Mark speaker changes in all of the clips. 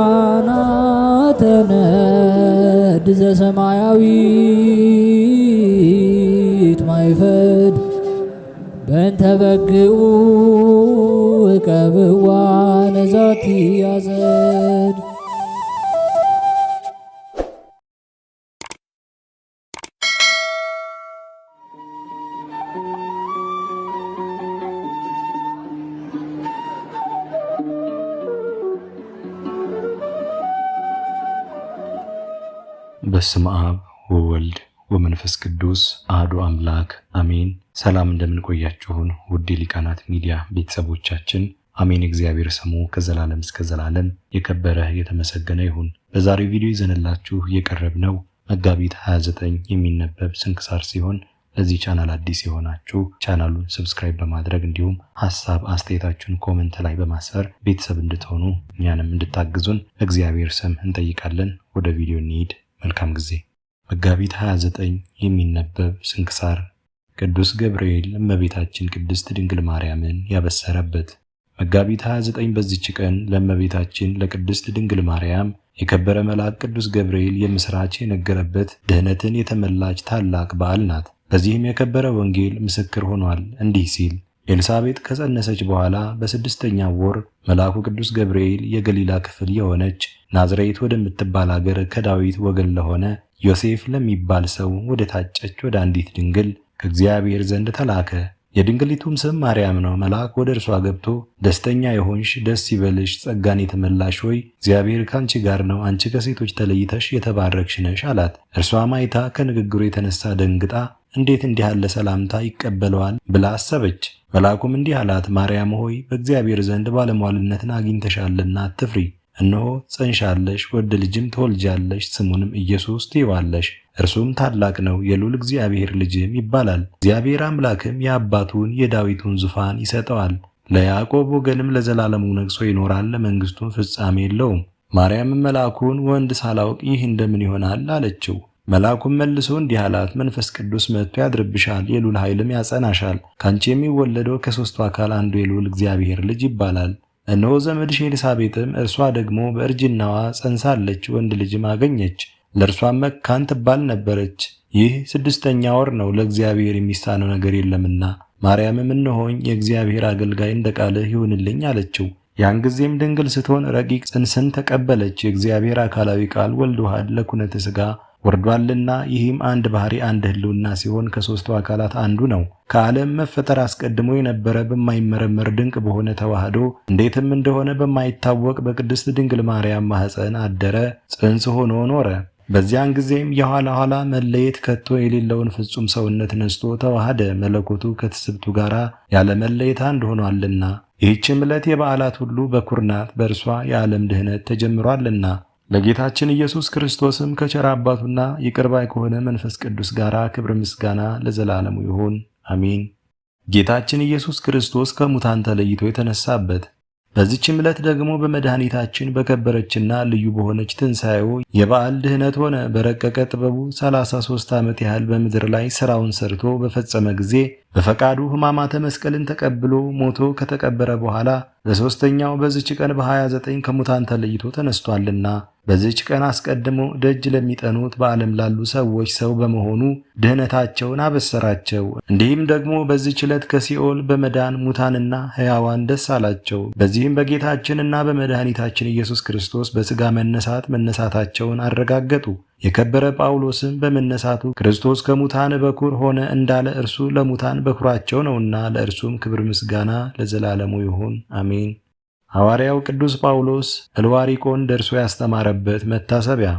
Speaker 1: ሊቃናተ ነድ ዘሰማያዊት ማይፈድ በእንተ በግዑ እቀብዋ ነዛቲ ያዘድ።
Speaker 2: በስመ አብ ወወልድ ወመንፈስ ቅዱስ አሐዱ አምላክ አሜን። ሰላም እንደምንቆያችሁን ውድ ሊቃናት ሚዲያ ቤተሰቦቻችን፣ አሜን። እግዚአብሔር ስሙ ከዘላለም እስከ ዘላለም የከበረ የተመሰገነ ይሁን። በዛሬው ቪዲዮ ይዘንላችሁ የቀረብነው መጋቢት 29 የሚነበብ ስንክሳር ሲሆን ለዚህ ቻናል አዲስ የሆናችሁ ቻናሉን ሰብስክራይብ በማድረግ እንዲሁም ሐሳብ አስተያየታችሁን ኮሜንት ላይ በማስፈር ቤተሰብ እንድትሆኑ እኛንም እንድታግዙን እግዚአብሔር ስም እንጠይቃለን። ወደ ቪዲዮ እንሂድ። መልካም ጊዜ። መጋቢት 29 የሚነበብ ስንክሳር ቅዱስ ገብርኤል እመቤታችን ቅድስት ድንግል ማርያምን ያበሰረበት። መጋቢት 29 በዚች ቀን ለእመቤታችን ለቅድስት ድንግል ማርያም የከበረ መልአክ ቅዱስ ገብርኤል የምስራች የነገረበት ድህነትን የተመላች ታላቅ በዓል ናት። በዚህም የከበረ ወንጌል ምስክር ሆኗል እንዲህ ሲል: ኤልሳቤጥ ከጸነሰች በኋላ በ6ኛው ወር መልአኩ ቅዱስ ገብርኤል የገሊላ ክፍል የሆነች ናዝሬት ወደምትባል አገር ከዳዊት ወገን ለሆነ ዮሴፍ ለሚባል ሰው ወደ ታጨች ወደ አንዲት ድንግል ከእግዚአብሔር ዘንድ ተላከ። የድንግሊቱም ስም ማርያም ነው። መልአክ ወደ እርሷ ገብቶ ደስተኛ የሆንሽ ደስ ይበልሽ፣ ጸጋን የተመላሽ ሆይ እግዚአብሔር ካንቺ ጋር ነው፣ አንቺ ከሴቶች ተለይተሽ የተባረክሽ ነሽ አላት። እርሷም አይታ ከንግግሩ የተነሳ ደንግጣ እንዴት እንዲህ ያለ ሰላምታ ይቀበለዋል ብላ አሰበች። መልአኩም እንዲህ አላት: ማርያም ሆይ በእግዚአብሔር ዘንድ ባለሟልነትን አግኝተሻልና አትፍሪ። እነሆ ጸንሻለሽ፣ ወንድ ልጅም ትወልጃለሽ፣ ስሙንም ኢየሱስ ትይዋለሽ። እርሱም ታላቅ ነው፣ የልዑል እግዚአብሔር ልጅም ይባላል። እግዚአብሔር አምላክም የአባቱን የዳዊቱን ዙፋን ይሰጠዋል፣ ለያዕቆብ ወገንም ለዘላለሙ ነግሶ ይኖራል፣ ለመንግሥቱም ፍጻሜ የለውም። ማርያምም መልአኩን ወንድ ሳላውቅ ይህ እንደምን ይሆናል አለችው። መልአኩም መልሶ እንዲህ አላት: መንፈስ ቅዱስ መጥቶ ያድርብሻል፣ የልዑል ኃይልም ያጸናሻል። ካንቺ የሚወለደው ከሦስቱ አካል አንዱ የልዑል እግዚአብሔር ልጅ ይባላል። እነሆ ዘመድሽ ኤልሳቤጥም እርሷ ደግሞ በእርጅናዋ ጸንሳለች፣ ወንድ ልጅም አገኘች። ለእርሷም መካን ትባል ነበረች። ይህ 6ኛ ወር ነው፣ ለእግዚአብሔር የሚሳነው ነገር የለምና። ማርያምም እነሆኝ የእግዚአብሔር አገልጋይ እንደ ቃልህ ይሁንልኝ አለችው። ያን ጊዜም ድንግል ስትሆን ረቂቅ ጽንስን ተቀበለች። የእግዚአብሔር አካላዊ ቃል ወልዶሃል ለኩነተ ሥጋ ወርዷልና። ይህም አንድ ባህሪ አንድ ሕልውና ሲሆን ከሦስቱ አካላት አንዱ ነው። ከዓለም መፈጠር አስቀድሞ የነበረ በማይመረመር ድንቅ በሆነ ተዋህዶ እንዴትም እንደሆነ በማይታወቅ በቅድስት ድንግል ማርያም ማኅፀን አደረ፣ ጽንስ ሆኖ ኖረ። በዚያን ጊዜም የኋላ ኋላ መለየት ከቶ የሌለውን ፍጹም ሰውነት ነስቶ ተዋህደ። መለኮቱ ከትስብቱ ጋር ያለ መለየት አንድ ሆኗልና። ይህችም ዕለት የበዓላት ሁሉ በኩር ናት፣ በእርሷ የዓለም ድኅነት ተጀምሯልና። ለጌታችን ኢየሱስ ክርስቶስም ከቸር አባቱና ይቅር ባይ ከሆነ መንፈስ ቅዱስ ጋር ክብር ምስጋና ለዘላለሙ ይሁን አሜን። ጌታችን ኢየሱስ ክርስቶስ ከሙታን ተለይቶ የተነሳበት። በዚህችም ዕለት ደግሞ በመድኃኒታችን በከበረችና ልዩ በሆነች ትንሣኤው የበዓል ድኅነት ሆነ። በረቀቀ ጥበቡ 33 ዓመት ያህል በምድር ላይ ሥራውን ሰርቶ በፈጸመ ጊዜ በፈቃዱ ሕማማተ መስቀልን ተቀብሎ ሞቶ ከተቀበረ በኋላ በሦስተኛው በዚች ቀን በ29 ከሙታን ተለይቶ ተነስቷልና። በዚች ቀን አስቀድሞ ደጅ ለሚጠኑት በዓለም ላሉ ሰዎች ሰው በመሆኑ ድኅነታቸውን አበሰራቸው። እንዲህም ደግሞ በዚች ዕለት ከሲኦል በመዳን ሙታንና ሕያዋን ደስ አላቸው። በዚህም በጌታችንና በመድኃኒታችን ኢየሱስ ክርስቶስ በሥጋ መነሳታቸውን አረጋገጡ። የከበረ ጳውሎስም በመነሳቱ ክርስቶስ ከሙታን በኩር ሆነ እንዳለ እርሱ ለሙታን በኩራቸው ነውና፣ ለእርሱም ክብር ምስጋና ለዘላለሙ ይሁን አሜን። ሐዋርያው ቅዱስ ጳውሎስ እልዋሪቆን ደርሶ ያስተማረበት መታሰቢያ።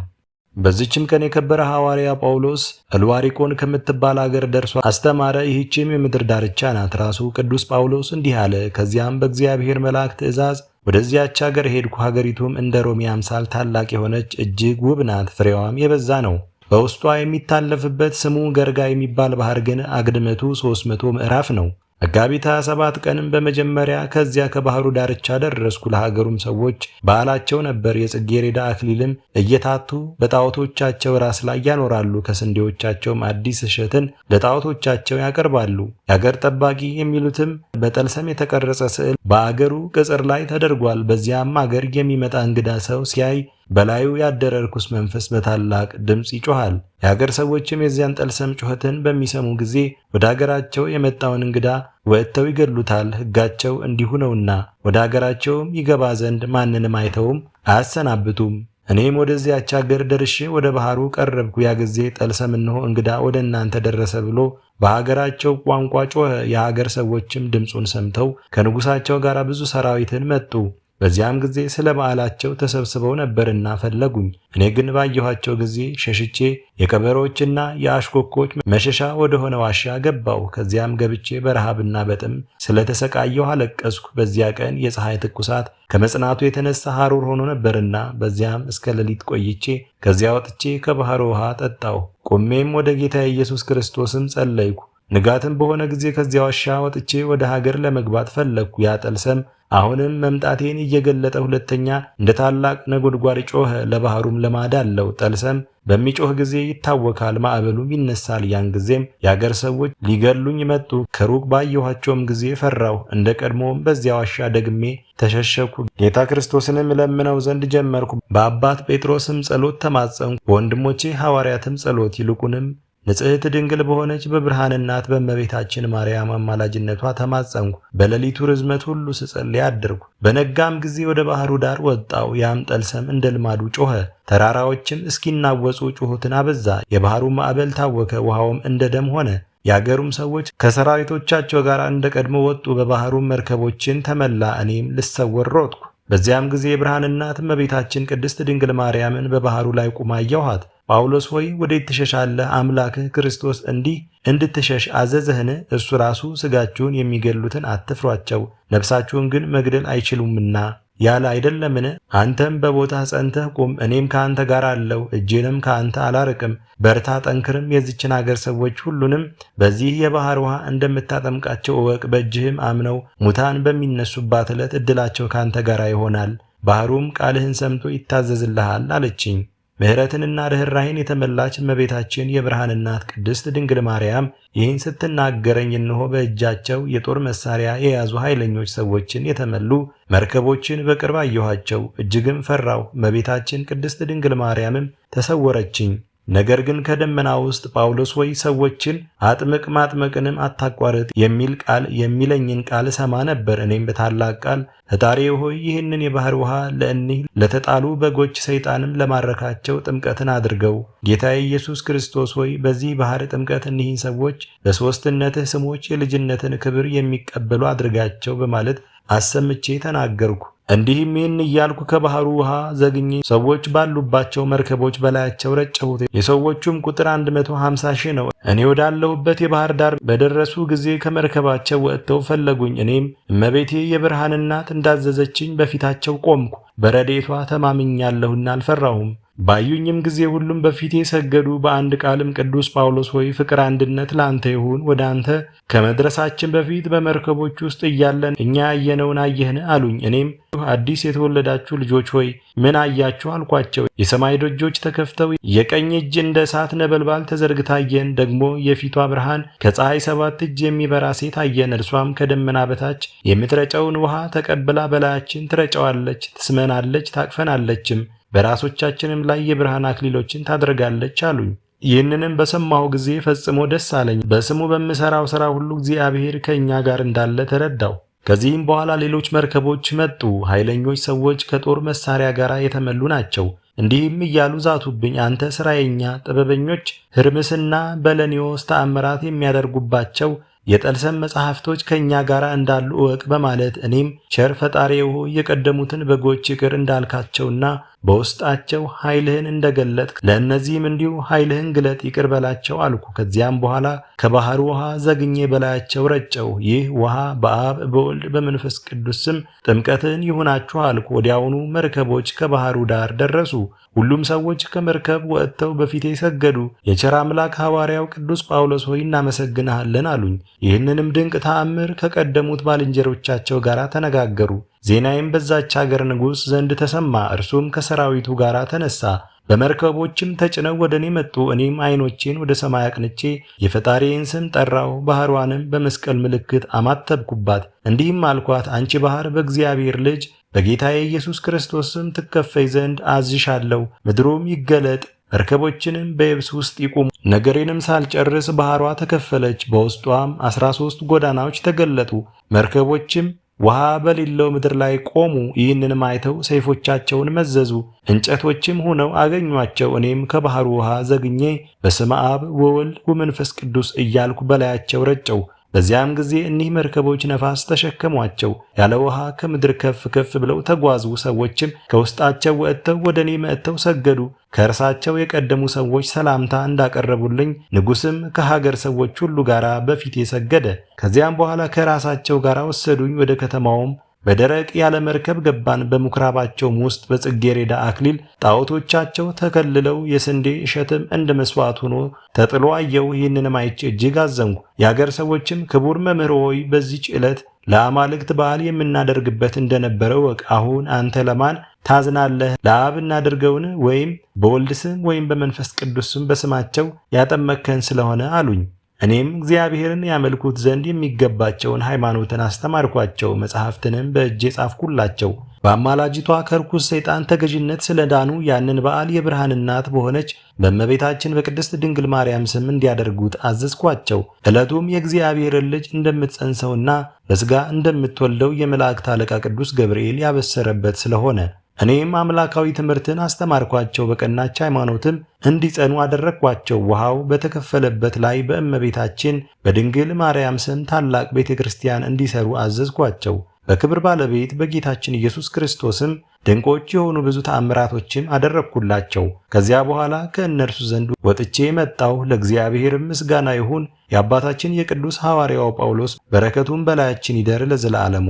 Speaker 2: በዚችም ቀን የከበረ ሐዋርያ ጳውሎስ እልዋሪቆን ከምትባል አገር ደርሶ አስተማረ። ይህችም የምድር ዳርቻ ናት። ራሱ ቅዱስ ጳውሎስ እንዲህ አለ: ከዚያም በእግዚአብሔር መልአክ ትእዛዝ ወደዚያች አገር ሄድኩ። ሀገሪቱም እንደ ሮሜ አምሳል ታላቅ የሆነች እጅግ ውብ ናት፣ ፍሬዋም የበዛ ነው። በውስጧ የሚታለፍበት ስሙ ገርጋ የሚባል ባህር ግን አግድመቱ 300 ምዕራፍ ነው። መጋቢት 27 ቀንም በመጀመሪያ ከዚያ ከባህሩ ዳርቻ ደረስኩ። ለሀገሩም ሰዎች በዓላቸው ነበር። የጽጌረዳ አክሊልም እየታቱ በጣዖቶቻቸው ራስ ላይ ያኖራሉ። ከስንዴዎቻቸውም አዲስ እሸትን ለጣዖቶቻቸው ያቀርባሉ። የአገር ጠባቂ የሚሉትም በጠልሰም የተቀረጸ ስዕል በአገሩ ቅጽር ላይ ተደርጓል። በዚያም አገር የሚመጣ እንግዳ ሰው ሲያይ በላዩ ያደረ ርኩስ መንፈስ በታላቅ ድምፅ ይጮኻል። የአገር ሰዎችም የዚያን ጠልሰም ጩኸትን በሚሰሙ ጊዜ ወደ አገራቸው የመጣውን እንግዳ ወጥተው ይገድሉታል። ሕጋቸው እንዲሁ ነውና ወደ አገራቸውም ይገባ ዘንድ ማንንም አይተውም አያሰናብቱም። እኔም ወደዚያች አገር ደርሼ ወደ ባህሩ ቀረብኩ። ያ ጊዜ ጠልሰም እነሆ እንግዳ ወደ እናንተ ደረሰ ብሎ በሀገራቸው ቋንቋ ጮኸ። የሀገር ሰዎችም ድምፁን ሰምተው ከንጉሳቸው ጋር ብዙ ሰራዊትን መጡ። በዚያም ጊዜ ስለ በዓላቸው ተሰብስበው ነበርና ፈለጉኝ። እኔ ግን ባየኋቸው ጊዜ ሸሽቼ የቀበሮችና የአሽኮኮች መሸሻ ወደሆነ ዋሻ ገባው። ከዚያም ገብቼ በረሃብና በጥም ስለተሰቃየሁ አለቀስኩ። በዚያ ቀን የፀሐይ ትኩሳት ከመጽናቱ የተነሳ ሐሩር ሆኖ ነበርና በዚያም እስከ ሌሊት ቆይቼ ከዚያ ወጥቼ ከባህሩ ውሃ ጠጣሁ። ቆሜም ወደ ጌታ ኢየሱስ ክርስቶስም ጸለይኩ። ንጋትም በሆነ ጊዜ ከዚያ ዋሻ ወጥቼ ወደ ሀገር ለመግባት ፈለግኩ። ያ ጠልሰም አሁንም መምጣቴን እየገለጠ ሁለተኛ እንደ ታላቅ ነጎድጓድ ጮኸ። ለባህሩም ለማዳ አለው። ጠልሰም በሚጮህ ጊዜ ይታወካል፣ ማዕበሉም ይነሳል። ያን ጊዜም የአገር ሰዎች ሊገሉኝ መጡ። ከሩቅ ባየኋቸውም ጊዜ ፈራሁ። እንደ ቀድሞም በዚያ ዋሻ ደግሜ ተሸሸኩ። ጌታ ክርስቶስንም እለምነው ዘንድ ጀመርኩ። በአባት ጴጥሮስም ጸሎት ተማጸንኩ፣ በወንድሞቼ ሐዋርያትም ጸሎት ይልቁንም ንጽሕት ድንግል በሆነች በብርሃን እናት በእመቤታችን ማርያም አማላጅነቷ ተማጸንኩ። በሌሊቱ ርዝመት ሁሉ ስጸልይ አደርኩ። በነጋም ጊዜ ወደ ባህሩ ዳር ወጣው። ያም ጠልሰም እንደ ልማዱ ጮኸ። ተራራዎችም እስኪናወጹ ጩኸትን አበዛ። የባህሩ ማዕበል ታወከ፣ ውሃውም እንደ ደም ሆነ። የአገሩም ሰዎች ከሰራዊቶቻቸው ጋር እንደ ቀድሞ ወጡ። በባህሩም መርከቦችን ተመላ። እኔም ልሰወር ሮጥኩ። በዚያም ጊዜ የብርሃን እናት እመቤታችን ቅድስት ድንግል ማርያምን በባህሩ ላይ ቁማ አየኋት። ጳውሎስ ሆይ ወዴት ትሸሻለህ? አምላክህ ክርስቶስ እንዲህ እንድትሸሽ አዘዘህን? እርሱ ራሱ ሥጋችሁን የሚገድሉትን አትፍሯቸው፣ ነፍሳችሁን ግን መግደል አይችሉምና ያለ አይደለምን? አንተም በቦታህ ጸንተህ ቁም፣ እኔም ከአንተ ጋር አለሁ፣ እጄንም ከአንተ አላርቅም። በርታ ጠንክርም። የዚችን አገር ሰዎች ሁሉንም በዚህ የባህር ውሃ እንደምታጠምቃቸው እወቅ። በእጅህም አምነው ሙታን በሚነሱባት ዕለት ዕድላቸው ከአንተ ጋር ይሆናል። ባህሩም ቃልህን ሰምቶ ይታዘዝልሃል አለችኝ። ምሕረትንና ርኅራኄን የተመላች እመቤታችን የብርሃን እናት ቅድስት ድንግል ማርያም ይህን ስትናገረኝ እነሆ በእጃቸው የጦር መሳሪያ የያዙ ኃይለኞች ሰዎችን የተመሉ መርከቦችን በቅርብ አየኋቸው። እጅግም ፈራሁ። እመቤታችን ቅድስት ድንግል ማርያምም ተሰወረችኝ። ነገር ግን ከደመና ውስጥ ጳውሎስ ሆይ ሰዎችን አጥምቅ፣ ማጥመቅንም አታቋርጥ የሚል ቃል የሚለኝን ቃል ሰማ ነበር። እኔም በታላቅ ቃል ፈጣሪ ሆይ ይህንን የባህር ውሃ ለእኒህ ለተጣሉ በጎች ሰይጣንም ለማረካቸው ጥምቀትን አድርገው። ጌታዬ ኢየሱስ ክርስቶስ ሆይ በዚህ ባህር ጥምቀት እኒህን ሰዎች በሦስትነትህ ስሞች የልጅነትን ክብር የሚቀበሉ አድርጋቸው በማለት አሰምቼ ተናገርኩ። እንዲህም ይህን እያልኩ ከባህሩ ውሃ ዘግኜ ሰዎች ባሉባቸው መርከቦች በላያቸው ረጨሁት። የሰዎቹም ቁጥር 150 ሺህ ነው። እኔ ወዳለሁበት የባህር ዳር በደረሱ ጊዜ ከመርከባቸው ወጥተው ፈለጉኝ። እኔም እመቤቴ የብርሃን እናት እንዳዘዘችኝ በፊታቸው ቆምኩ። በረድኤቷ ተማምኛለሁና አልፈራሁም። ባዩኝም ጊዜ ሁሉም በፊቴ ሰገዱ። በአንድ ቃልም ቅዱስ ጳውሎስ ሆይ ፍቅር አንድነት ለአንተ ይሁን። ወደ አንተ ከመድረሳችን በፊት በመርከቦች ውስጥ እያለን እኛ ያየነውን አየህን? አሉኝ። እኔም አዲስ የተወለዳችሁ ልጆች ሆይ ምን አያችሁ? አልኳቸው። የሰማይ ደጆች ተከፍተው የቀኝ እጅ እንደ እሳት ነበልባል ተዘርግታ አየን። ደግሞ የፊቷ ብርሃን ከፀሐይ 7 እጅ የሚበራ ሴት አየን። እርሷም ከደመና በታች የምትረጨውን ውሃ ተቀብላ በላያችን ትረጨዋለች፣ ትስመናለች፣ ታቅፈናለችም፣ በራሶቻችንም ላይ የብርሃን አክሊሎችን ታደርጋለች አሉኝ። ይህንንም በሰማሁ ጊዜ ፈጽሞ ደስ አለኝ። በስሙ በምሠራው ሥራ ሁሉ እግዚአብሔር ከእኛ ጋር እንዳለ ተረዳው። ከዚህም በኋላ ሌሎች መርከቦች መጡ። ኃይለኞች ሰዎች ከጦር መሳሪያ ጋር የተመሉ ናቸው። እንዲህም እያሉ ዛቱብኝ፣ አንተ ሥራየኛ ጥበበኞች፣ ሕርምስና በለኒዎስ ተአምራት የሚያደርጉባቸው የጠልሰም መጻሕፍቶች ከእኛ ጋር እንዳሉ እወቅ በማለት እኔም ቸር ፈጣሪው ሆይ የቀደሙትን በጎች ይቅር እንዳልካቸውና በውስጣቸው ኃይልህን እንደገለጥክ ለእነዚህም እንዲሁ ኃይልህን ግለጥ፣ ይቅር በላቸው አልኩ። ከዚያም በኋላ ከባሕር ውሃ ዘግኜ በላያቸው ረጨው። ይህ ውሃ በአብ በወልድ በመንፈስ ቅዱስ ስም ጥምቀትን ይሁናችሁ አልኩ። ወዲያውኑ መርከቦች ከባሕሩ ዳር ደረሱ። ሁሉም ሰዎች ከመርከብ ወጥተው በፊቴ ሰገዱ። የቸር አምላክ ሐዋርያው ቅዱስ ጳውሎስ ሆይ እናመሰግንሃለን አሉኝ። ይህንንም ድንቅ ተአምር ከቀደሙት ባልንጀሮቻቸው ጋር ተነጋገሩ። ዜናዬም በዛች አገር ንጉሥ ዘንድ ተሰማ። እርሱም ከሰራዊቱ ጋር ተነሳ። በመርከቦችም ተጭነው ወደ እኔ መጡ። እኔም ዓይኖቼን ወደ ሰማይ አቅንቼ የፈጣሪዬን ስም ጠራሁ። ባሕሯንም በመስቀል ምልክት አማተብኩባት። እንዲህም አልኳት፣ አንቺ ባሕር በእግዚአብሔር ልጅ በጌታዬ ኢየሱስ ክርስቶስ ስም ትከፈይ ዘንድ አዝሻለሁ። ምድሩም ይገለጥ፣ መርከቦችንም በየብስ ውስጥ ይቁሙ። ነገሬንም ሳልጨርስ ባሕሯ ተከፈለች። በውስጧም 13 ጎዳናዎች ተገለጡ። መርከቦችም ውሃ በሌለው ምድር ላይ ቆሙ። ይህንንም አይተው ሰይፎቻቸውን መዘዙ፣ እንጨቶችም ሆነው አገኟቸው። እኔም ከባሕሩ ውሃ ዘግኜ በስመ አብ ወወልድ ወመንፈስ ቅዱስ እያልኩ በላያቸው ረጨው። በዚያም ጊዜ እኒህ መርከቦች ነፋስ ተሸከሟቸው፣ ያለ ውሃ ከምድር ከፍ ከፍ ብለው ተጓዙ። ሰዎችም ከውስጣቸው ወጥተው ወደ እኔ መጥተው ሰገዱ። ከእርሳቸው የቀደሙ ሰዎች ሰላምታ እንዳቀረቡልኝ ንጉሥም ከሀገር ሰዎች ሁሉ ጋር በፊቴ ሰገደ። ከዚያም በኋላ ከራሳቸው ጋር ወሰዱኝ። ወደ ከተማውም በደረቅ ያለ መርከብ ገባን። በምኩራባቸውም ውስጥ በጽጌረዳ አክሊል ጣዖቶቻቸው ተከልለው የስንዴ እሸትም እንደ መስዋዕት ሆኖ ተጥሎ አየሁ። ይህንንም አይቼ እጅግ አዘንኩ። የአገር ሰዎችም ክቡር መምህር ሆይ በዚች ዕለት ለአማልክት በዓል የምናደርግበት እንደነበረ ወቅ። አሁን አንተ ለማን ታዝናለህ? ለአብ እናደርገውን? ወይም በወልድ ስም ወይም በመንፈስ ቅዱስ ስም በስማቸው ያጠመከን ስለሆነ አሉኝ። እኔም እግዚአብሔርን ያመልኩት ዘንድ የሚገባቸውን ሃይማኖትን አስተማርኳቸው። መጽሐፍትንም በእጄ ጻፍኩላቸው። በአማላጅቷ ከርኩስ ሰይጣን ተገዥነት ስለዳኑ ያንን በዓል የብርሃን እናት በሆነች በእመቤታችን በቅድስት ድንግል ማርያም ስም እንዲያደርጉት አዘዝኳቸው። ዕለቱም የእግዚአብሔርን ልጅ እንደምትጸንሰውና በሥጋ እንደምትወልደው የመላእክት አለቃ ቅዱስ ገብርኤል ያበሰረበት ስለሆነ እኔም አምላካዊ ትምህርትን አስተማርኳቸው። በቀናች ሃይማኖትም እንዲጸኑ አደረግኳቸው። ውሃው በተከፈለበት ላይ በእመቤታችን በድንግል ማርያም ስም ታላቅ ቤተ ክርስቲያን እንዲሰሩ አዘዝኳቸው። በክብር ባለቤት በጌታችን ኢየሱስ ክርስቶስም ድንቆች የሆኑ ብዙ ተአምራቶችም አደረግኩላቸው። ከዚያ በኋላ ከእነርሱ ዘንድ ወጥቼ መጣሁ። ለእግዚአብሔር ምስጋና ይሁን። የአባታችን የቅዱስ ሐዋርያው ጳውሎስ በረከቱም በላያችን ይደር ለዘላለሙ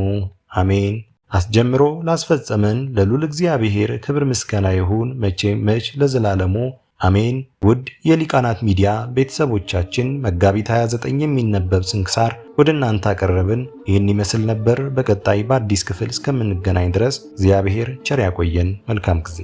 Speaker 2: አሜን። አስጀምሮ ላስፈጸመን ለልዑል እግዚአብሔር ክብር ምስጋና ይሁን መች ለዘላለሙ አሜን። ውድ የሊቃናት ሚዲያ ቤተሰቦቻችን መጋቢት 29 የሚነበብ ስንክሳር ወደ እናንተ አቀረብን። ይህን ይመስል ነበር። በቀጣይ በአዲስ ክፍል እስከምንገናኝ ድረስ እግዚአብሔር ቸር ያቆየን። መልካም ጊዜ